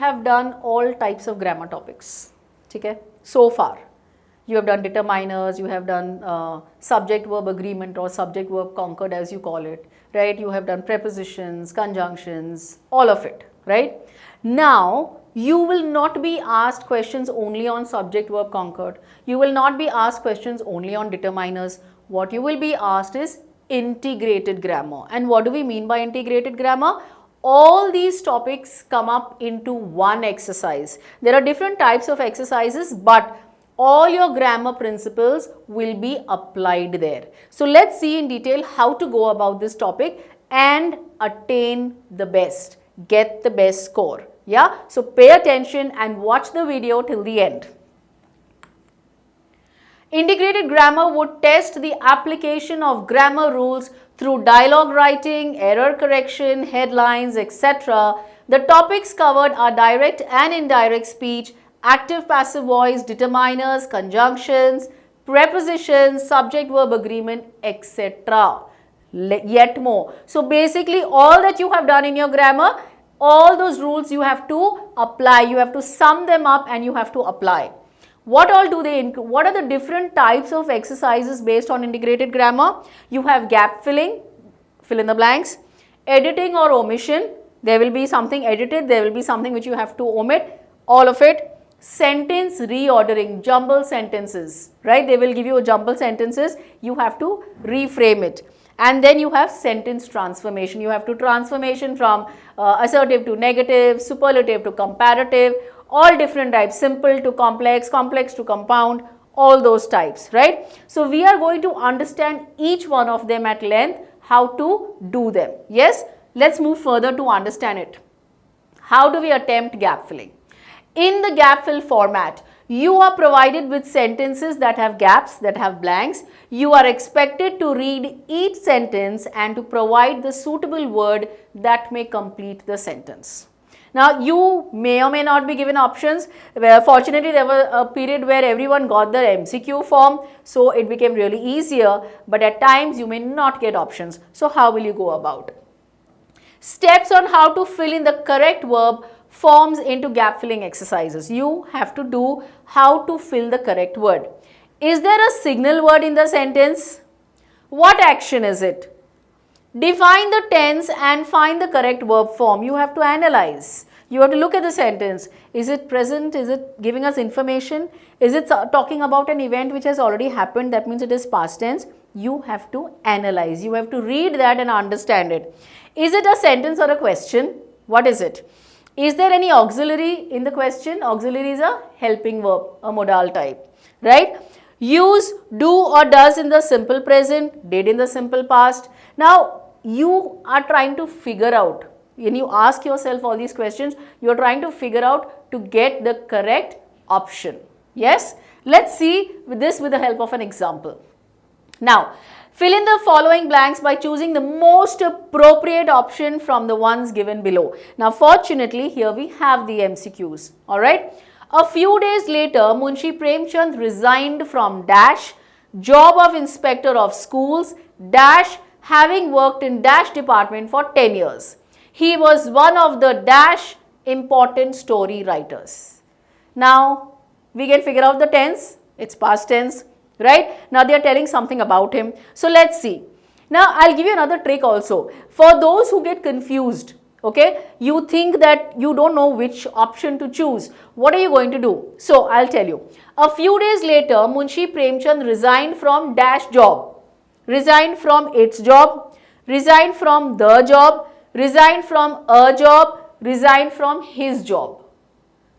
have done all types of grammar topics. Okay? So far. You have done determiners, you have done subject verb agreement or subject verb concord as you call it, right? You have done prepositions, conjunctions, all of it, right? Now, you will not be asked questions only on subject verb concord. You will not be asked questions only on determiners. What you will be asked is integrated grammar. And what do we mean by integrated grammar? All these topics come up into one exercise. There are different types of exercises, but all your grammar principles will be applied there. So let's see in detail how to go about this topic and attain the best, get the best score. Yeah, so pay attention and watch the video till the end. Integrated grammar would test the application of grammar rules through dialogue writing, error correction, headlines, etc. The topics covered are direct and indirect speech, active passive voice, determiners, conjunctions, prepositions, subject verb agreement, etc. Yet more. So basically all that you have done in your grammar, all those rules you have to apply, you have to sum them up and you have to apply. What all do they include? What are the different types of exercises based on integrated grammar? You have gap filling, fill in the blanks, editing or omission, there will be something edited, there will be something which you have to omit, all of it. Sentence reordering, jumble sentences, right? They will give you a jumble sentences, you have to reframe it. And then you have sentence transformation. You have to transformation from assertive to negative, superlative to comparative, all different types, simple to complex, complex to compound, all those types, right? So we are going to understand each one of them at length, how to do them. Yes, let's move further to understand it. How do we attempt gap filling? In the gap fill format, you are provided with sentences that have gaps, that have blanks. You are expected to read each sentence and to provide the suitable word that may complete the sentence. Now, you may or may not be given options. Fortunately, there was a period where everyone got the MCQ form, so it became really easier, but at times you may not get options. So, how will you go about? Steps on how to fill in the correct verb forms into gap filling exercises. You have to do how to fill the correct word. Is there a signal word in the sentence? What action is it? Define the tense and find the correct verb form. You have to analyze. You have to look at the sentence. Is it present? Is it giving us information? Is it talking about an event which has already happened? That means it is past tense. You have to analyze. You have to read that and understand it. Is it a sentence or a question? What is it? Is there any auxiliary in the question? Auxiliary is a helping verb, a modal type, right? Use do or does in the simple present, did in the simple past. Now, you are trying to figure out, when you ask yourself all these questions, you are trying to figure out to get the correct option. Yes? Let's see this with the help of an example. Now, fill in the following blanks by choosing the most appropriate option from the ones given below. Now, fortunately, here we have the MCQs. Alright. A few days later, Munshi Premchand resigned from dash, job of inspector of schools, dash, having worked in dash department for 10 years. He was one of the dash important story writers. Now, we can figure out the tense. It's past tense. Right? Now, they are telling something about him. So, let's see. Now, I'll give you another trick also. For those who get confused, okay, you think that you don't know which option to choose. What are you going to do? So, I'll tell you. A few days later, Munshi Premchand resigned from dash job, resigned from its job, resigned from the job, resigned from a job, resigned from his job.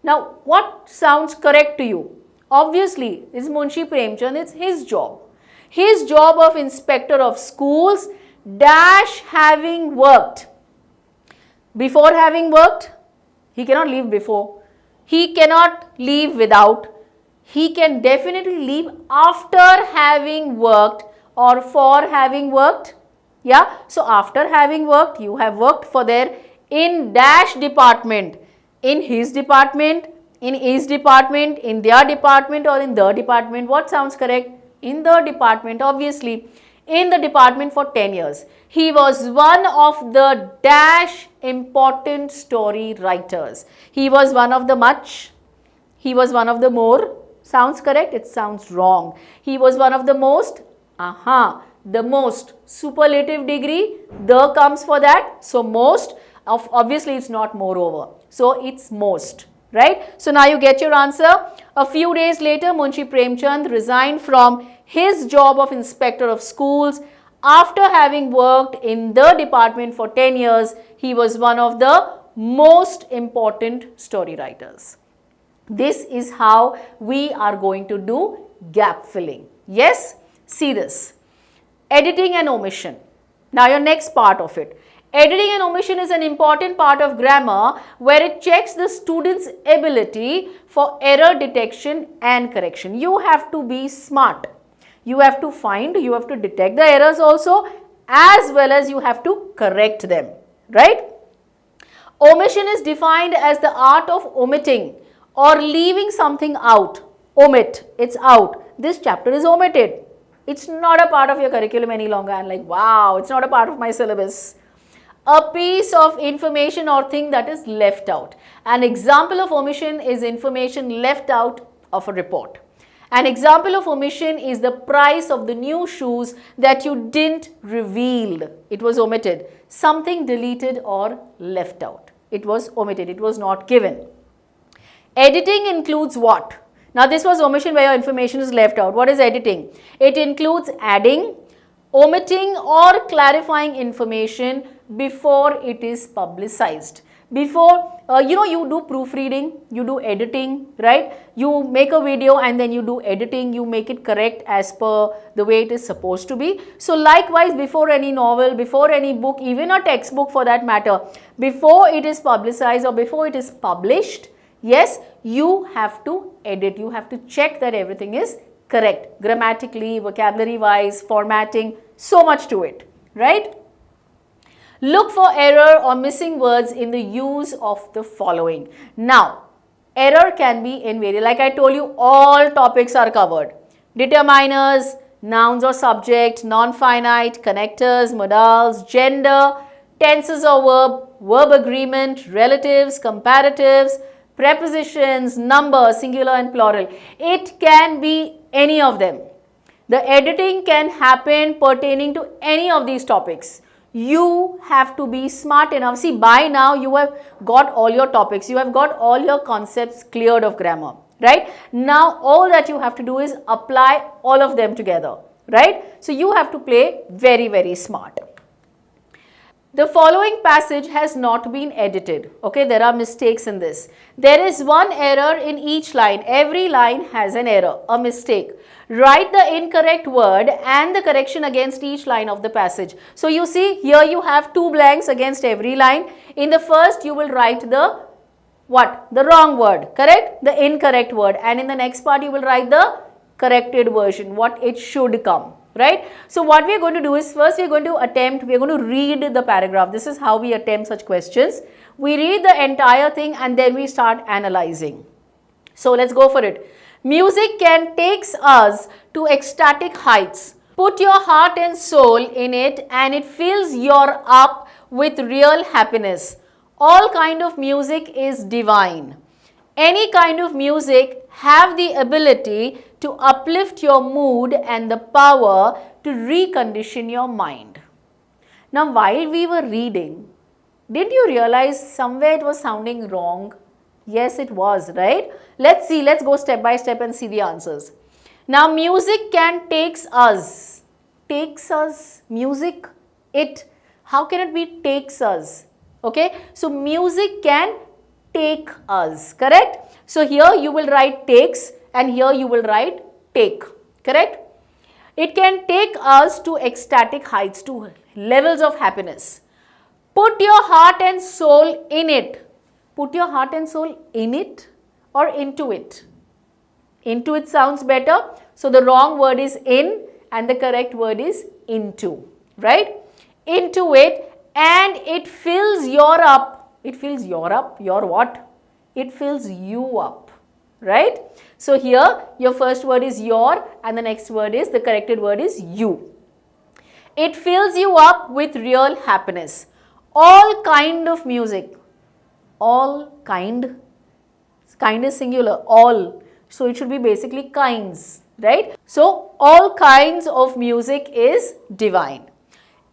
Now, what sounds correct to you? Obviously, it's Munshi Premchand, it's his job. His job of inspector of schools, dash having worked. Before having worked, he cannot leave before. He cannot leave without. He can definitely leave after having worked or for having worked. Yeah, so after having worked, you have worked for there in dash department, in his department, in his department, in their department or in the department. What sounds correct? In the department, obviously. in the department for 10 years. He was one of the dash important story writers. He was one of the much, he was one of the more, sounds correct? It sounds wrong. He was one of the most, the most, superlative degree, the comes for that. So most, obviously it's not moreover. So it's most, right? So now you get your answer. A few days later, Munshi Premchand resigned from his job of inspector of schools. After having worked in the department for 10 years, he was one of the most important story writers. This is how we are going to do gap filling. Yes, see this. Editing and omission. Now your next part of it. Editing and omission is an important part of grammar where it checks the student's ability for error detection and correction. You have to be smart. You have to find, you have to detect the errors also, as well as you have to correct them, right? Omission is defined as the art of omitting or leaving something out. Omit, it's out. This chapter is omitted. It's not a part of your curriculum any longer. I'm like, wow, it's not a part of my syllabus. A piece of information or thing that is left out. An example of omission is information left out of a report. An example of omission is the price of the new shoes that you didn't reveal. It was omitted. Something deleted or left out. It was omitted. It was not given. Editing includes what? Now this was omission where your information is left out. What is editing? It includes adding, omitting or clarifying information before it is publicized. Before, you do proofreading, you do editing, right? You make a video and then you do editing, you make it correct as per the way it is supposed to be. So likewise, before any novel, before any book, even a textbook for that matter, before it is publicized or before it is published, yes, you have to edit, you have to check that everything is correct, grammatically, vocabulary wise, formatting, so much to it, right? Look for error or missing words in the use of the following. Now, error can be in various, like I told you, all topics are covered. Determiners, nouns or subject, non-finite, connectors, modals, gender, tenses or verb, verb agreement, relatives, comparatives, prepositions, number, singular and plural. It can be any of them. The editing can happen pertaining to any of these topics. You have to be smart enough. See, by now you have got all your topics, you have got all your concepts cleared of grammar, right? Now all that you have to do is apply all of them together, right? So you have to play very, very smart. The following passage has not been edited. Okay, there are mistakes in this. There is one error in each line. Every line has an error, a mistake. Write the incorrect word and the correction against each line of the passage. So you see, here you have two blanks against every line. In the first, you will write the what? The wrong word, correct? The incorrect word. And in the next part, you will write the corrected version, what it should come. Right? So what we are going to do is, first we are going to read the paragraph. This is how we attempt such questions. We read the entire thing and then we start analyzing. So let's go for it. Music can take us to ecstatic heights. Put your heart and soul in it and it fills your up with real happiness. All kind of music is divine. Any kind of music have the ability to uplift your mood and the power to recondition your mind. Now, while we were reading, did you realize somewhere it was sounding wrong? Yes, it was, right? Let's see, let's go step by step and see the answers. Now, music can takes us. Takes us, music, it. How can it be takes us? Okay, so music can take us, correct? So here you will write takes and here you will write take, correct? It can take us to ecstatic heights, to levels of happiness. Put your heart and soul in it. Put your heart and soul in it or into it? Into it sounds better. So the wrong word is in and the correct word is into, right? Into it, and it fills your up. It fills your up, your what? It fills you up, right? So here your first word is your and the next word is, the corrected word is you. It fills you up with real happiness. All kind of music. All kind. Kind is singular. All. So it should be basically kinds, right? So all kinds of music is divine.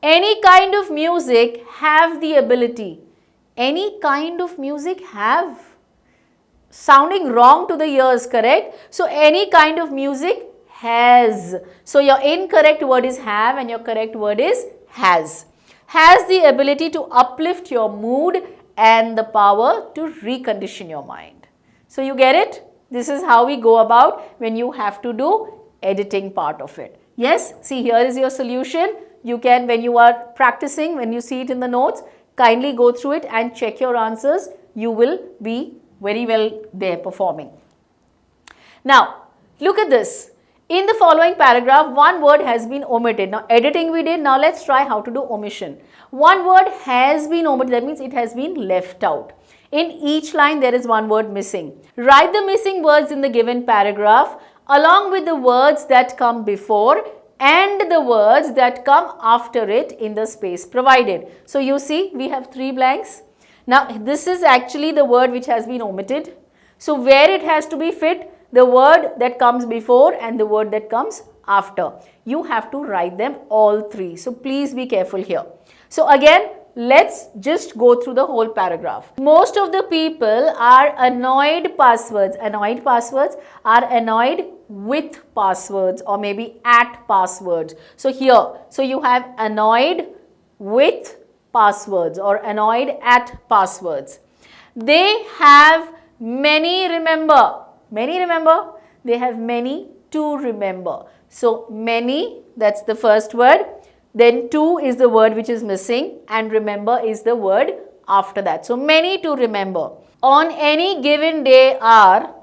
Any kind of music have the ability. Any kind of music have. Sounding wrong to the ears, correct? So any kind of music has. So your incorrect word is have and your correct word is has. Has the ability to uplift your mood and the power to recondition your mind. So you get it? This is how we go about when you have to do editing part of it. Yes, see, here is your solution. You can, when you are practicing, when you see it in the notes, kindly go through it and check your answers. You will be very well there performing. Now, look at this. In the following paragraph, one word has been omitted. Now, editing we did. Now, let's try how to do omission. One word has been omitted. That means it has been left out. In each line, there is one word missing. Write the missing words in the given paragraph along with the words that come before and the words that come after it in the space provided. So, you see, we have 3 blanks. Now, this is actually the word which has been omitted. So, where it has to be fit, the word that comes before and the word that comes after. You have to write them all 3. So, please be careful here. So, again, let's just go through the whole paragraph. Most of the people are annoyed passwords. Annoyed passwords are annoyed with passwords or maybe at passwords. So, here, so you have annoyed with passwords or annoyed at passwords. They have many remember. Many remember? They have many to remember. So, many, that's the first word. Then to is the word which is missing and remember is the word after that. So, many to remember. On any given day are,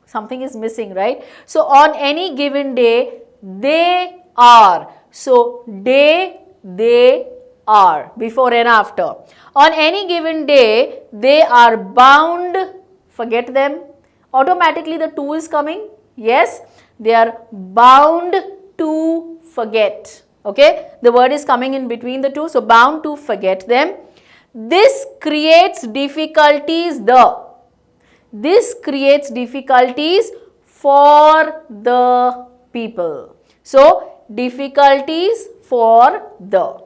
something is missing, right? So, on any given day, they are. So, day, they are, before and after. On any given day, they are bound, forget them. Automatically the to is coming. Yes, they are bound to forget. Okay, the word is coming in between the two. So, bound to forget them. This creates difficulties, this creates difficulties for the people. So, difficulties for the.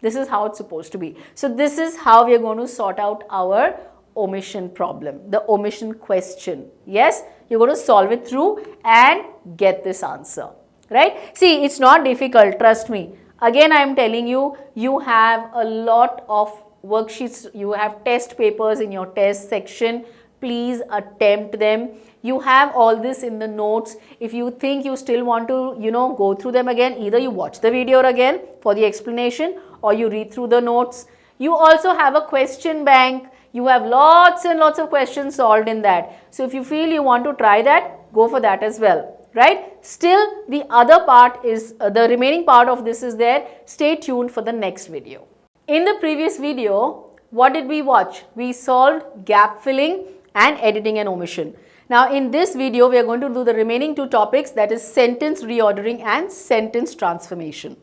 This is how it's supposed to be. So, this is how we are going to sort out our omission problem, the omission question. Yes, you're going to solve it through and get this answer. Right? See, it's not difficult, trust me. Again, I am telling you, you have a lot of worksheets, you have test papers in your test section. Please attempt them. You have all this in the notes. If you think you still want to, go through them again, either you watch the video again for the explanation or you read through the notes. You also have a question bank. You have lots and lots of questions solved in that. So, if you feel you want to try that, go for that as well. Right? Still, the other part is, the remaining part of this is there. Stay tuned for the next video. In the previous video, what did we watch? We solved gap filling and editing and omission. Now, in this video, we are going to do the remaining 2 topics, that is sentence reordering and sentence transformation.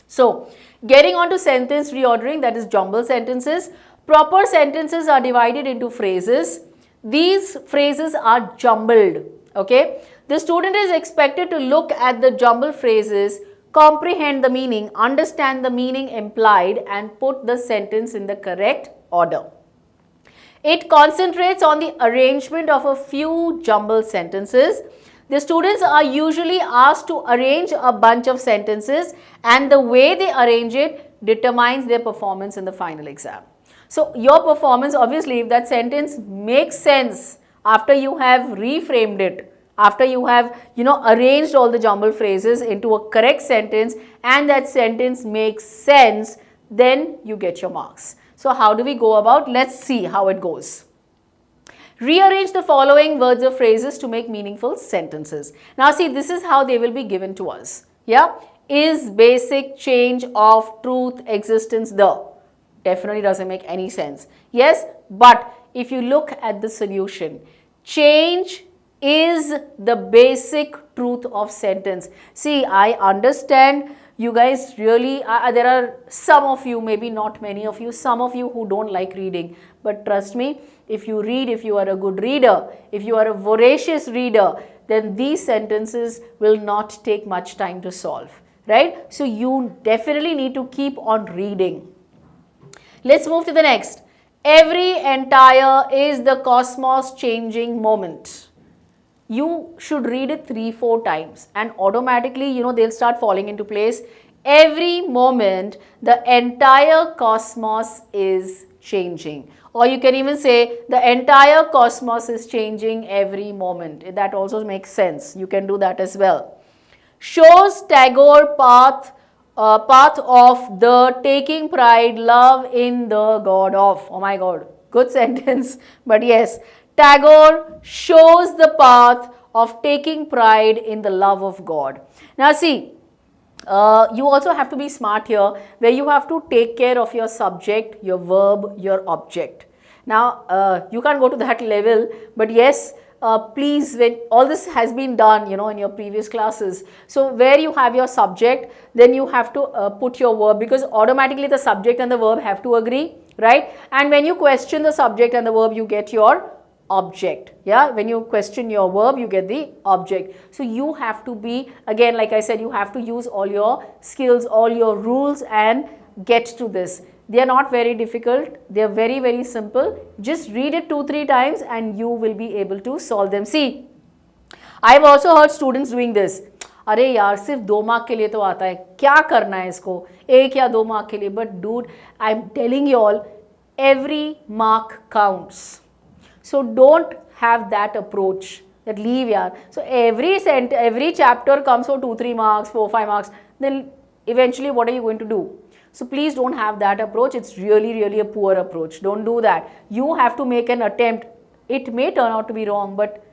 So, getting on to sentence reordering, that is jumble sentences. Proper sentences are divided into phrases. These phrases are jumbled. Okay. The student is expected to look at the jumbled phrases, comprehend the meaning, understand the meaning implied and put the sentence in the correct order. It concentrates on the arrangement of a few jumbled sentences. The students are usually asked to arrange a bunch of sentences and the way they arrange it determines their performance in the final exam. So, your performance, obviously, if that sentence makes sense after you have reframed it, after you have, arranged all the jumbled phrases into a correct sentence and that sentence makes sense, then you get your marks. So, how do we go about? Let's see how it goes. Rearrange the following words or phrases to make meaningful sentences. Now, see, this is how they will be given to us. Yeah. Is basic change of truth existence the? Definitely doesn't make any sense. Yes, but if you look at the solution, change is the basic truth of sentence. See, I understand you guys really, there are some of you, maybe not many of you, some of you who don't like reading. But trust me, if you read, if you are a good reader, if you are a voracious reader, then these sentences will not take much time to solve, right? So you definitely need to keep on reading. Let's move to the next. Every entire is the cosmos changing moment. You should read it 3-4 times and automatically, they'll start falling into place. Every moment, the entire cosmos is changing. Or you can even say the entire cosmos is changing every moment. That also makes sense. You can do that as well. Shows Tagore path of the taking pride, love in the God of. Oh my God, good sentence. But yes, Tagore shows the path of taking pride in the love of God. Now see, you also have to be smart here, where you have to take care of your subject, your verb, your object. Now, you can't go to that level, but yes, please, when all this has been done, in your previous classes, so where you have your subject, then you have to put your verb, because automatically the subject and the verb have to agree, right? And when you question the subject and the verb, you get your object. Yeah, when you question your verb, you get the object. So you have to be, again, like I said, you have to use all your skills, all your rules, and get to this. They are not very difficult. They are very, very simple. Just read it 2-3 times and you will be able to solve them. See, I have also heard students doing this. अरे यार सिर्फ 2 mark के लिए तो आता है, क्या करना है इसको, 1 या 2 मार्क के लिए. But dude, I am telling you all, every mark counts. So don't have that approach that leave yaar. So every chapter comes for 2-3 marks, 4-5 marks. Then eventually what are you going to do? So please don't have that approach. It's really, really a poor approach. Don't do that. You have to make an attempt. It may turn out to be wrong, but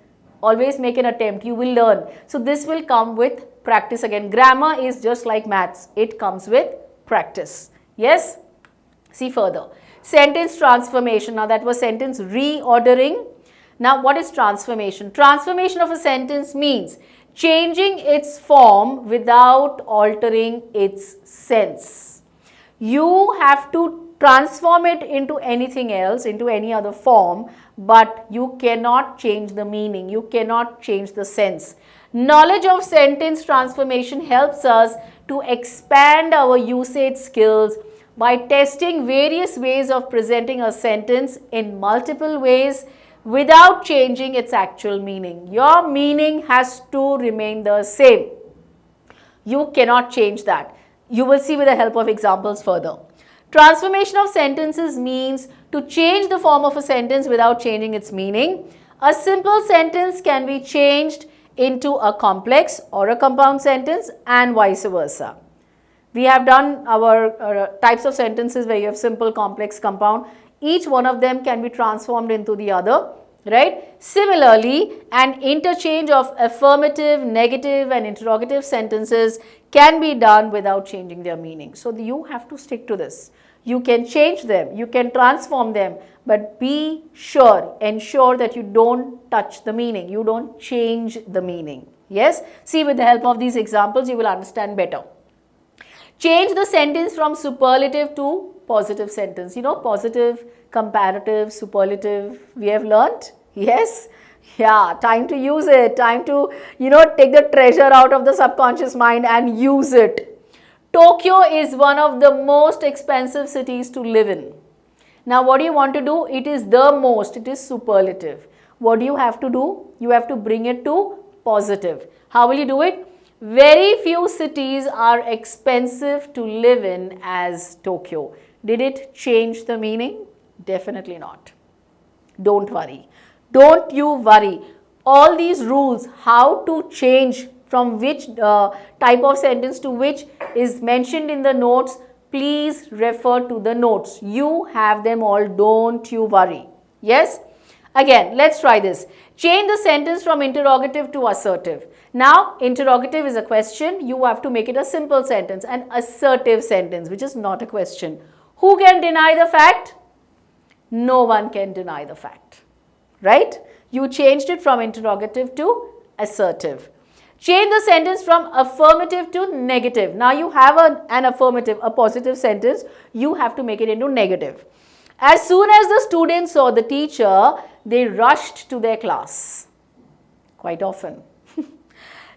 always make an attempt. You will learn. So this will come with practice again. Grammar is just like maths. It comes with practice. Yes? See further. Sentence transformation. Now that was sentence reordering. Now what is transformation? Transformation of a sentence means changing its form without altering its sense. You have to transform it into anything else, into any other form, but you cannot change the meaning. You cannot change the sense. Knowledge of sentence transformation helps us to expand our usage skills by testing various ways of presenting a sentence in multiple ways without changing its actual meaning. Your meaning has to remain the same. You cannot change that. You will see with the help of examples further. Transformation of sentences means to change the form of a sentence without changing its meaning. A simple sentence can be changed into a complex or a compound sentence and vice versa. We have done our types of sentences where you have simple, complex, compound. Each one of them can be transformed into the other, right? Similarly, an interchange of affirmative, negative and interrogative sentences can be done without changing their meaning. So you have to stick to this. You can change them, you can transform them, but be sure, ensure that you don't touch the meaning, you don't change the meaning. Yes? See, with the help of these examples, you will understand better. Change the sentence from superlative to positive sentence. You know, positive, comparative, superlative, we have learnt. Yes? Yeah, time to use it. Time to, take the treasure out of the subconscious mind and use it. Tokyo is one of the most expensive cities to live in. Now, what do you want to do? It is the most. It is superlative. What do you have to do? You have to bring it to positive. How will you do it? Very few cities are expensive to live in as Tokyo. Did it change the meaning? Definitely not. Don't worry. Don't you worry. All these rules, how to change from which type of sentence to which is mentioned in the notes, please refer to the notes. You have them all. Don't you worry. Yes? Again, let's try this. Change the sentence from interrogative to assertive. Now, interrogative is a question. You have to make it a simple sentence. An assertive sentence, which is not a question. Who can deny the fact? No one can deny the fact. Right? You changed it from interrogative to assertive. Change the sentence from affirmative to negative. Now you have an affirmative, a positive sentence. You have to make it into negative. As soon as the students saw the teacher, they rushed to their class. Quite often.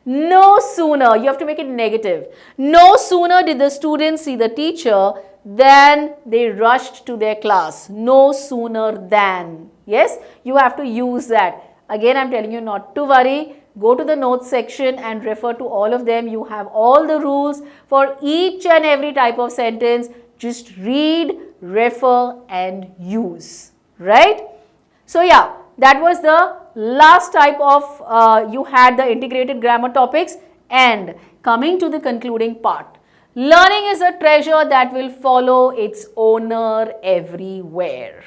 No sooner, you have to make it negative. No sooner did the students see the teacher than they rushed to their class. No sooner than. Yes, you have to use that. Again, I am telling you not to worry. Go to the notes section and refer to all of them. You have all the rules for each and every type of sentence. Just read, refer and use. Right? So, yeah, that was the last type of, you had the integrated grammar topics, and coming to the concluding part. Learning is a treasure that will follow its owner everywhere.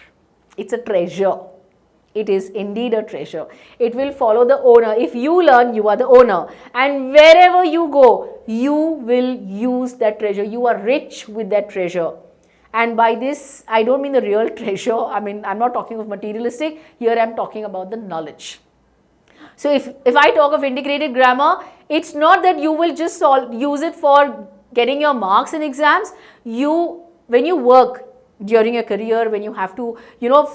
It's a treasure. It is indeed a treasure. It will follow the owner. If you learn, you are the owner. And wherever you go, you will use that treasure. You are rich with that treasure. And by this, I don't mean the real treasure. I mean, I'm not talking of materialistic. Here I'm talking about the knowledge. So if I talk of integrated grammar, it's not that you will just use it for getting your marks in exams. When you work during your career, when you have to,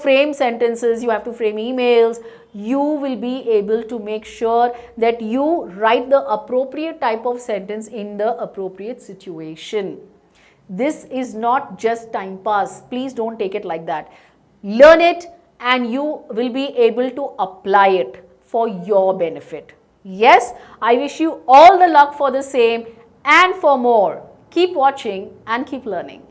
frame sentences, you have to frame emails, you will be able to make sure that you write the appropriate type of sentence in the appropriate situation. This is not just time pass. Please don't take it like that. Learn it and you will be able to apply it for your benefit. Yes, I wish you all the luck for the same and for more. Keep watching and keep learning.